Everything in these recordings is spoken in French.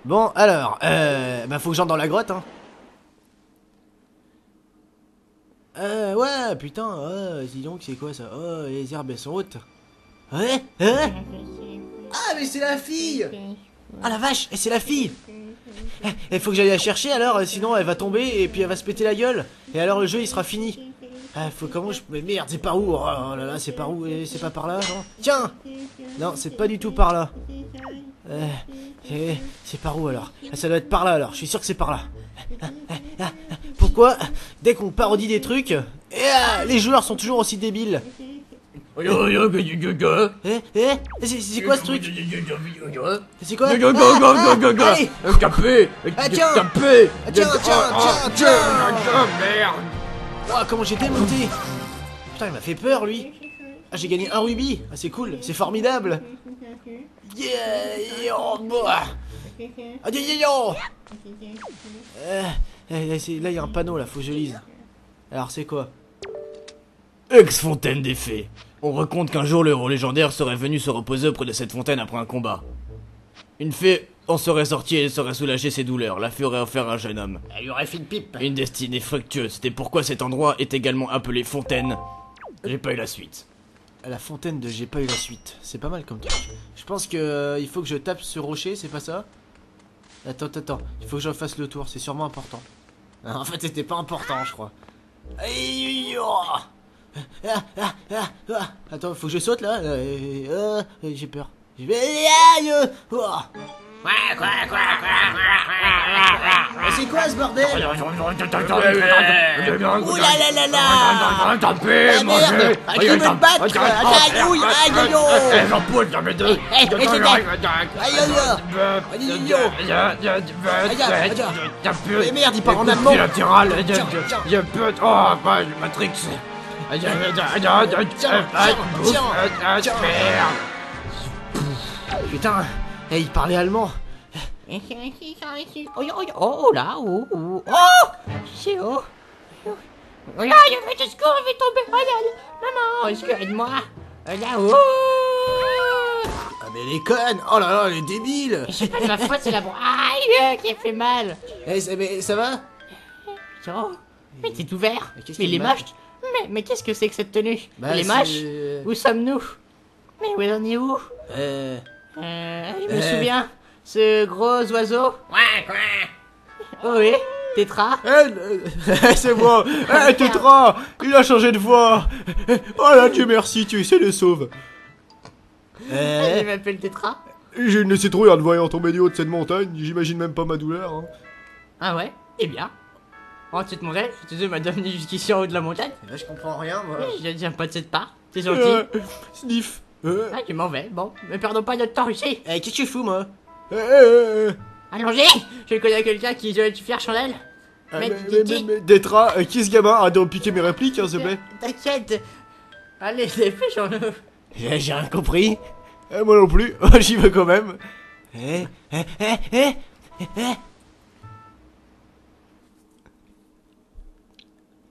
Bon, alors, bah faut que j'entre dans la grotte, hein. Ouais, putain, dis donc, c'est quoi ça? Oh, les herbes, elles sont hautes. Ouais, hein? Ah, mais c'est la fille! Ah la vache, c'est la fille! Il faut que j'aille la chercher alors, sinon elle va tomber et puis elle va se péter la gueule. Et alors le jeu il sera fini. Ah, faut comment je... Mais merde, c'est par où? Oh là là, c'est par où? C'est pas par là, non? Tiens! Non, c'est pas du tout par là. C'est par où alors? Ah, ça doit être par là alors, je suis sûr que c'est par là. Pourquoi dès qu'on parodie des trucs, les joueurs sont toujours aussi débiles? C'est quoi ce truc? C'est quoi? Allez! Capé! Ah tiens! Capé! Ah tiens, tiens! Merde! Ouah, comment j'ai démonté! Putain, il m'a fait peur lui! Ah, j'ai gagné un rubis! Ah, c'est cool, c'est formidable! Yeah! Oh, bah. Ah, yo! Là, il y a un panneau là, faut que je lise. Alors, c'est quoi? Ex-fontaine des fées. On raconte qu'un jour le héros légendaire serait venu se reposer auprès de cette fontaine après un combat. Une fée en serait sortie et serait soulagé ses douleurs. La fée aurait offert un jeune homme. Elle lui aurait fait une pipe! Une destinée fructueuse. C'était pourquoi cet endroit est également appelé fontaine. J'ai pas eu la suite. La fontaine de j'ai pas eu la suite. C'est pas mal comme truc. Je pense que il faut que je tape ce rocher, c'est pas ça? Attends. Il faut que je fasse le tour, c'est sûrement important. En fait, c'était pas important, je crois. Aïe, Attends, faut que je saute là. J'ai peur. Je vais. C'est quoi ce bordel? Ouh là là là là! Ah merde! Ah, qui veut me battre? Aïe, ouille, aïe, aïe, mais merde, il part en allemand! Matrix. Putain, il parlait allemand! Oh là, oh, c'est oh. Oh là, il y avait du secours, je vais tomber. Oh là, maman, aide-moi. Là-haut. Ah mais elle est conne! Oh là là, elle est débile! C'est pas de ma faute, c'est la braille qui a fait mal. Mais ça va? Oh, mais t'es ouvert. Mais qu'est-ce Mais qui les est moches. Mais qu'est-ce que c'est que cette tenue? Bah, les c'est- moches. Où sommes-nous? Mais où on est où? Je me souviens. Ce gros oiseau. Oh oui, Tétra. C'est moi! Tétra! Il a changé de voix! Oh là, Dieu merci, tu sais le sauve! Je m'appelle Tétra. Je ne sais trop rien de voyant tomber du haut de cette montagne, j'imagine même pas ma douleur. Hein. Ah ouais? Eh bien. Oh, tu te montais, je te dis, m'a donné jusqu'ici en haut de la montagne. Là, je comprends rien, moi. Je ne viens pas de cette part, c'est gentil. Sniff! Ah, je m'en vais, bon, ne perdons pas notre temps ici. Qu'est-ce que tu fous, moi? Allongez. Je connais quelqu'un qui doit te faire chandelle. Mais Détra, qui est ce gamin? Arrête de me piquer mes répliques, hein, s'il te plaît. T'inquiète. Allez, dépêchons-nous. J'ai rien compris. Moi non plus, j'y vais quand même.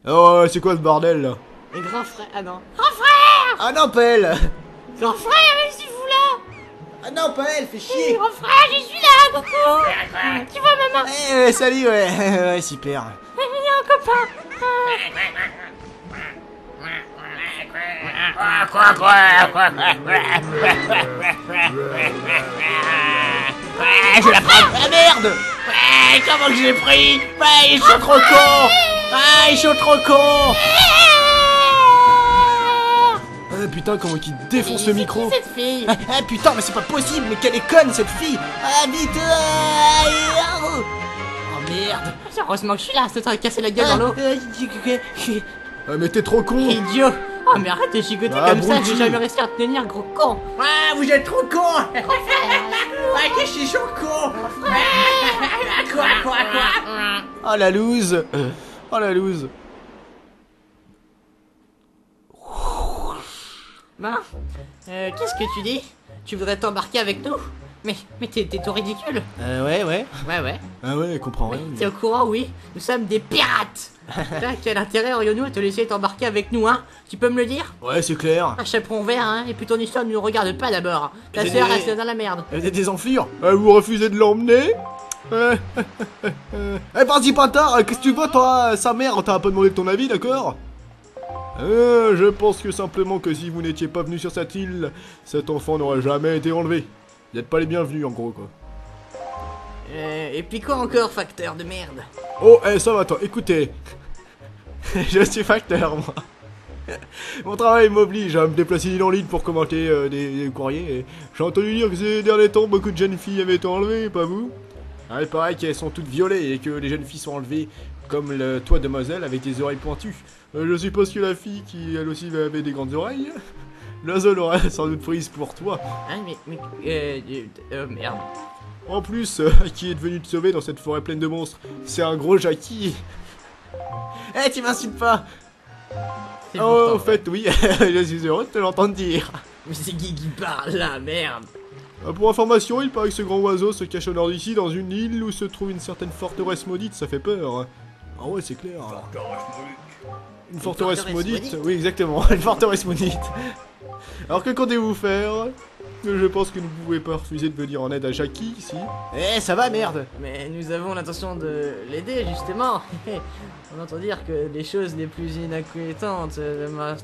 Oh, c'est quoi ce bordel là? Et grand frère, ah non. Grand frère. Ah non, pas elle! Grand frère, qu'est-ce que tu fous là? Ah non, pas elle, fais chier! Grand frère, je suis là, coucou. Tu vois maman? Salut, ouais, super. Il y a un copain. Je la prends! Ah merde! Ouais, comment que je l'ai pris? Ouais, ils sont trop cons! Ah, ils sont trop cons! Putain, comment qu'il défonce le micro! Cette fille. Putain, mais c'est pas possible! Mais quelle est conne cette fille! Ah, vite! Oh merde! Heureusement que je suis là, ça t'aurait cassé la gueule dans l'eau. Mais t'es trop con! Idiot. Oh mais arrête de chigoter Ah, comme ça, abruti. j'ai jamais réussi à te tenir, gros con. Ah, vous êtes trop cons! Ah, qu'est-ce qu'ils sont cons! Quoi? Oh la loose! Oh la loose! Ben, qu'est-ce que tu dis? Tu voudrais t'embarquer avec nous? Mais t'es tout ridicule. Ouais. Ouais. Ah ouais, elle comprend rien. T'es au courant, oui? Nous sommes des pirates. Là, quel intérêt aurions-nous à te laisser t'embarquer avec nous, hein? Tu peux me le dire? Ouais, c'est clair. Un chaperon vert, hein? Et puis ton histoire ne nous regarde pas d'abord. Ta Mais- sœur reste dans la merde. Vous êtes des enflures. Vous refusez de l'emmener? Eh, vas-y, bâtard, qu'est-ce que tu veux, toi? Sa mère, on t'a un peu demandé ton avis, d'accord? Je pense que simplement que si vous n'étiez pas venu sur cette île, cet enfant n'aurait jamais été enlevé. Vous n'êtes pas les bienvenus, en gros, quoi. Et puis quoi encore, facteur de merde? Oh, ça va, toi, écoutez. Je suis facteur, moi. Mon travail m'oblige à me déplacer en ligne pour commenter des courriers. Et j'ai entendu dire que ces derniers temps, beaucoup de jeunes filles avaient été enlevées, pas vous? Il paraît qu'elles sont toutes violées et que les jeunes filles sont enlevées comme toi, demoiselle, avec des oreilles pointues. Je suppose que la fille, qui elle aussi avait des grandes oreilles, l'oiseau l'aurait sans doute prise pour toi. Hein, merde. En plus, qui est venu te sauver dans cette forêt pleine de monstres? C'est un gros Jackie. Eh, tu m'insultes pas! Oh, en fait, oui, je suis heureux de te l'entendre dire. Mais c'est qui parle là, merde? Pour information, il paraît que ce grand oiseau se cache au nord d'ici, dans une île où se trouve une certaine forteresse maudite, ça fait peur. Ah ouais, c'est clair. Une forteresse maudite? Oui, exactement, une forteresse maudite. Alors que comptez-vous faire? Je pense que vous ne pouvez pas refuser de venir en aide à Jackie, ici. Eh, ça va, merde! Mais nous avons l'intention de l'aider, justement. On entend dire que les choses les plus inquiétantes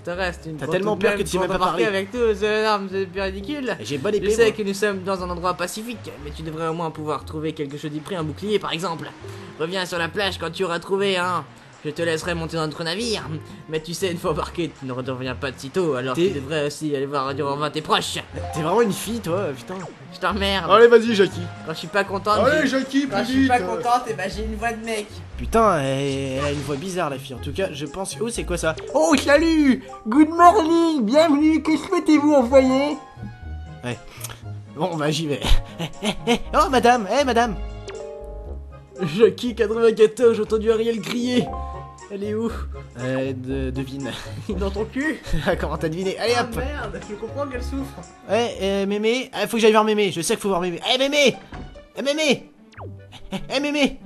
reste une... T'as tellement peur que tu m'as pas parlé. Avec tout ce arme, c'est ridicule. J'ai bonne épée, Je sais que nous sommes dans un endroit pacifique, mais tu devrais au moins pouvoir trouver quelque chose d'y pris, un bouclier par exemple. Reviens sur la plage quand tu auras trouvé un... Je te laisserai monter dans notre navire, mais tu sais, une fois embarqué, tu ne reviens pas de sitôt, alors tu devrais aussi aller voir Radio Envin tes proches. T'es vraiment une fille, toi, putain. Je t'emmerde. Allez, vas-y, Jackie. Quand je suis pas contente, allez, Jackie, quand je suis pas contente, et ben j'ai une voix de mec. Putain, elle a une voix bizarre, la fille. En tout cas, je pense... Oh, c'est quoi ça? Oh, salut! Good morning! Bienvenue, que souhaitez-vous envoyer? Ouais. Bon, bah, j'y vais. Oh, madame! Madame! Jackie 94, j'ai entendu Ariel crier. Elle est où? Devine. Dans ton cul? Comment t'as deviné? Allez, hop! Merde, je comprends qu'elle souffre. Mémé, faut que j'aille voir Mémé, je sais qu'il faut voir Mémé. Mémé! Mémé! Mémé!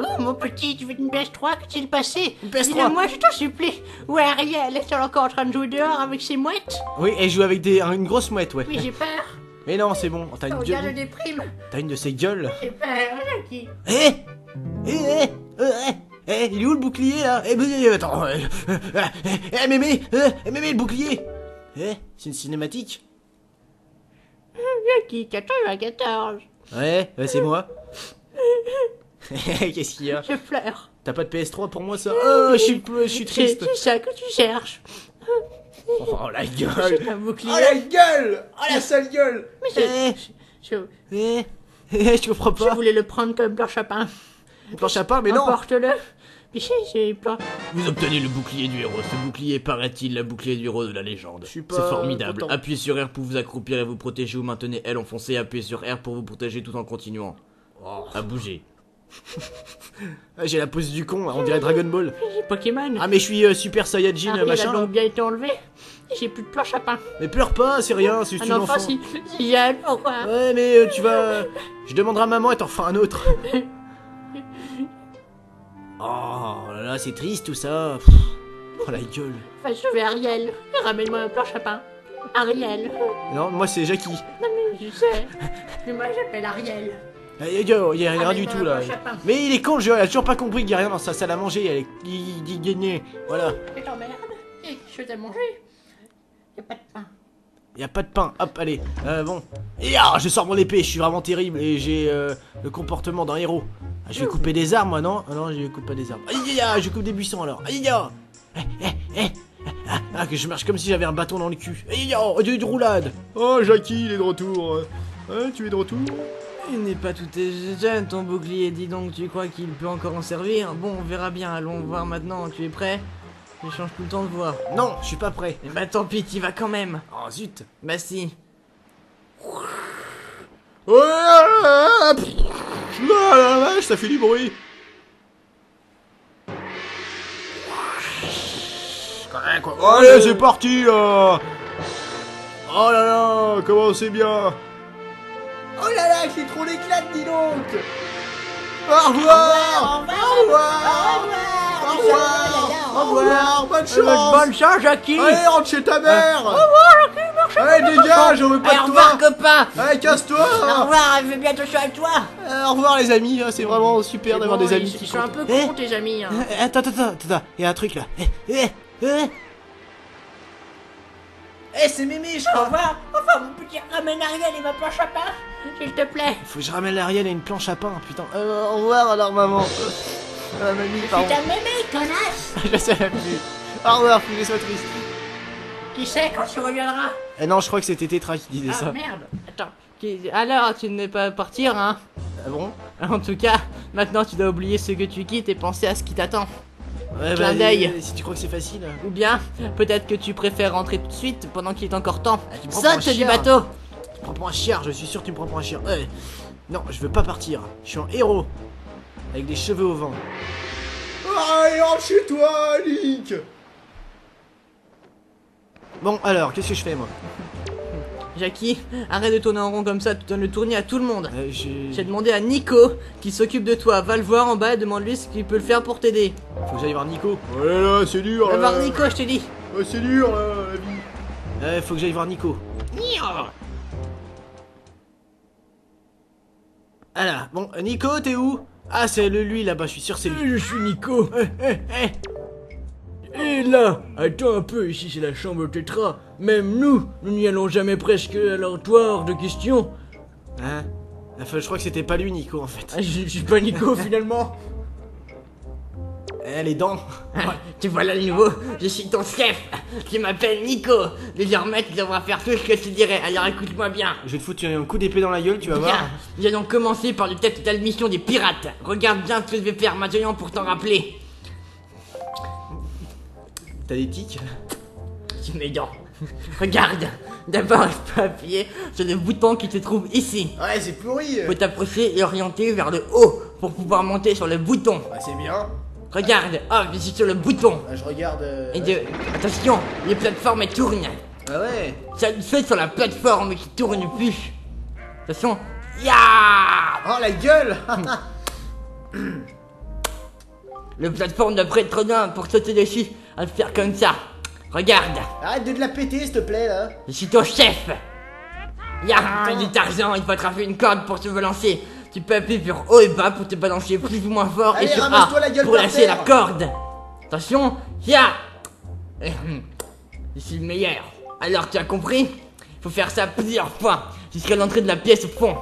Oh, mon petit, tu veux une PS3? Qu'est-il passé? Une PS3? Dis-le-moi, je t'en supplie. Ouais, Ariel, est-elle encore en train de jouer dehors avec ses mouettes? Oui, elle joue avec une grosse mouette, ouais. Oui, j'ai peur. Mais non, c'est bon, t'as une Regarde, gueule. je déprime. T'as une de ces gueules. J'ai peur, Jackie. Il est où le bouclier là? Attends. Mémé, le bouclier. C'est une cinématique. Jackie 94. Ouais, c'est moi. Qu'est-ce qu'il y a? Je pleure. T'as pas de PS3 pour moi ça? Oh, je suis triste. C'est ça que tu cherches. Oh la gueule. C'est un bouclier. Oh la gueule. Oh la sale gueule. Mais je comprends je pas. voulais le prendre comme planche à pain. Planche à pain, mais non. Emporte-le. C'est pas... Vous obtenez le bouclier du héros. Ce bouclier est, paraît-il, le bouclier du héros de la légende. Je suis C'est pas formidable. content. Appuyez sur R pour vous accroupir et vous protéger ou maintenez L enfoncé. Appuyez sur R pour vous protéger tout en continuant. À bouger. J'ai la pose du con, on dirait Dragon Ball. J'ai Pokémon. Ah mais je suis Super Saiyajin Ariel machin a là. donc bien été enlevé. J'ai plus de planche à pain. Mais pleure pas, c'est rien, c'est juste une Un enfant enfant. si jeune, pourquoi? Ouais mais tu vas... Je demanderai à maman et t'en feras un autre. Oh là là, c'est triste tout ça. Pff, oh la gueule. Enfin, je vais Ariel. Ramène-moi un planche à pain. Ariel. Non, moi c'est Jackie. Non mais je sais. Mais moi j'appelle Ariel. Il y a rien du tout là. Mais il est con le jeu, il a toujours pas compris qu'il y a rien dans sa salle à manger. Elle est gagnée. Voilà. Je t'emmerde. Et quelque chose à manger. Y'a pas de pain. Y a pas de pain. Hop, allez. Bon. Et je sors mon épée, je suis vraiment terrible et j'ai le comportement d'un héros. Je vais couper des arbres moi, non? Ah non, je coupe pas des arbres. Je coupe des buissons alors. Que je marche comme si j'avais un bâton dans le cul. De roulade. Oh, Jackie, il est de retour. Tu es de retour? Il n'est pas tout jeune ton bouclier, dis donc, tu crois qu'il peut encore en servir? Bon, on verra bien, allons voir maintenant, tu es prêt? Je change tout le temps de voix. Non, je suis pas prêt. Eh bah tant pis, t'y vas quand même. Oh zut. Bah si. Oh la vache, ça fait du bruit. Allez, c'est parti là. Oh là là, comment c'est bien. Oh là là, j'ai trop l'éclate, dis donc. Au revoir. Au revoir. Au revoir. Au revoir. Bonne chance. Bonne chance, Jackie. Allez, rentre chez ta mère. Au revoir, Jackie, merci. Allez, dégage, j'en veux pas Allez, au de revoir, toi. copain. Allez, casse-toi. Au revoir, je fais bien attention à toi. Au revoir, les amis. C'est vraiment super d'avoir des amis Ils qui sont un comptent. peu cons, tes amis. Hein. Attends, il y a un truc là. C'est Mémé, je Au crois. revoir. Enfin, mon petit ramène Ariel et ma planche à pain, s'il te plaît. Faut que je ramène l'Ariel et une planche à pain, putain. Au revoir alors, maman. Mamie, pardon. C'est ta mémé, connasse. Je sais même plus. Au revoir, faut que je sois triste. Qui sait quand tu reviendras? Non, je crois que c'était Tetra qui disait Ah ça. merde. Attends. Alors, tu ne veux pas partir, hein? Ah bon? En tout cas, maintenant tu dois oublier ce que tu quittes et penser à ce qui t'attend. Ouais, Clin d'œil. Si tu crois que c'est facile. Ou bien, peut-être que tu préfères rentrer tout de suite pendant qu'il est encore temps. tu me prends pour un Saute du chiard. bateau. Tu me prends pour un chiard, je suis sûr que tu me prends pour un chiard. Non, je veux pas partir. Je suis un héros. Avec des cheveux au vent. Allez, rentre chez toi, Link. Bon, alors, qu'est-ce que je fais, moi? Jackie, arrête de tourner en rond comme ça, tu donnes le tournis à tout le monde. J'ai... J'ai demandé à Nico qui s'occupe de toi. Va le voir en bas et demande-lui ce qu'il peut le faire pour t'aider. Faut que j'aille voir Nico. Ouais, là, c'est dur, Va voir Nico, je te dis. Ouais, c'est dur, là, la vie. Faut que j'aille voir Nico. Ah là, bon, Nico, t'es où? Ah, c'est lui là-bas, je suis sûr que c'est lui. Je suis Nico. Et là, attends un peu, ici c'est la chambre Tetra. Même nous n'y allons jamais presque, alors toi, hors de question. Hein? Enfin, je crois que c'était pas lui, Nico, en fait. Ah, je suis pas Nico finalement. Les dents. Tu vois là le nouveau, je suis ton chef. Tu m'appelles Nico. Désormais, tu devras faire tout ce que je te dirai. Alors écoute-moi bien. Je vais te foutre un coup d'épée dans la gueule, tu vas voir. Bien, nous allons commencer par le test totale mission des pirates. Regarde bien ce que je vais faire maintenant pour t'en rappeler. T'as des tics? C'est mes dents. Regarde. D'abord, je peux appuyer sur le bouton qui se trouve ici. Ouais, c'est pourri. Faut t'approcher et orienter vers le haut pour pouvoir monter sur le bouton. Bah, c'est bien. Regarde, hop, je suis sur le bouton. Bah, je regarde. Attention, les plateformes elles tournent. Ah ouais. Ça fait sur la plateforme qui tourne plus. Attention. Ya. Oh, la gueule. Le plateforme d'après être trop loin pour sauter dessus. À le faire comme ça. Regarde, Arrête de la péter, s'il te plaît, là. je suis ton chef. Ya, du Tarzan, il faut attraper une corde pour se balancer. Tu peux appuyer sur haut et bas pour te balancer plus ou moins fort. Allez, et sur ramasse-toi A la gueule pour par lâcher terre. la corde. Attention, ya. Je suis le meilleur. Alors tu as compris? Faut faire ça plusieurs fois jusqu'à l'entrée de la pièce au fond.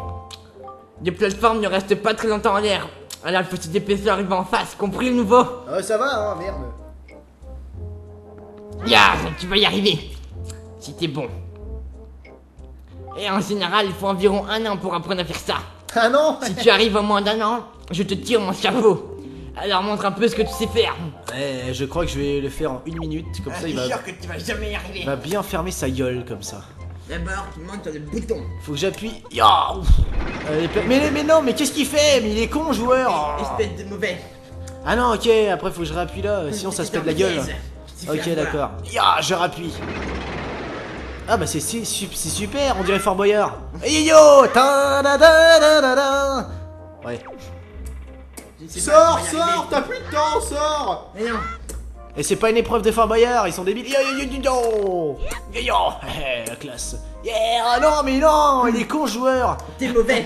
Les plateformes ne restent pas très longtemps en l'air. Alors il faut se dépêcher arriver en face, compris le nouveau? Ah, ça va, hein, merde. Ya, tu vas y arriver. Si t'es bon. Et en général, il faut environ 1 an pour apprendre à faire ça. Ah non. Si tu arrives en moins d'1 an, je te tire mon chapeau. Alors montre un peu ce que tu sais faire. Ouais, je crois que je vais le faire en 1 minute, comme ça il va... que tu vas jamais y arriver. va bien fermer sa gueule, comme ça. D'abord, tu montes sur le bouton. Faut que j'appuie. Ya, ouf. Mais non, mais qu'est-ce qu'il fait? Mais il est con, joueur. Espèce de mauvais. Ah non, ok, après faut que je réappuie là, sinon ça se pète la gueule. Ok, d'accord. Ya, je rappuie. Ah bah c'est super, on dirait Fort Boyard. Hey yo, ta da da da da da. Ouais. Sors, t'as plus de temps, sors. Mais non. Et c'est pas une épreuve de Fort Boyard, ils sont débiles. Yo yo yo yo yo yo. La classe. Yeah, ah non mais non, il est con joueur. T'es mauvais.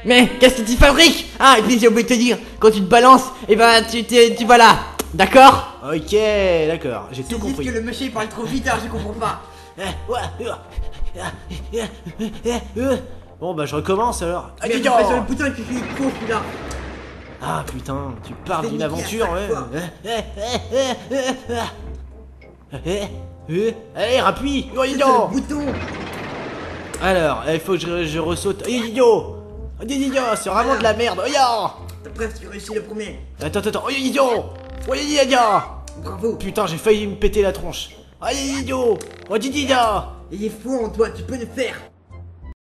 Mais qu'est-ce que tu fabriques? Ah, et puis j'ai oublié de te dire, quand tu te balances, et ben tu vas là. D'accord? Ok, d'accord, j'ai tout compris. le monsieur il parle trop vite, alors je comprends pas. Bon bah je recommence alors. Mais tu fais sur le bouton et tu fais con celui-là. Ah putain, tu parles C'est d'une niqué à aventure, chaque ouais. Allez, rappuie. Yo, Sur yo. le bouton. Alors, il faut que je ressaute. Yo, yo, c'est vraiment de la merde. Yo. T'as presque réussi le premier. Attends. Yo. Bravo. Putain, j'ai failli me péter la tronche. Yo. Il est fou en toi, tu peux le faire.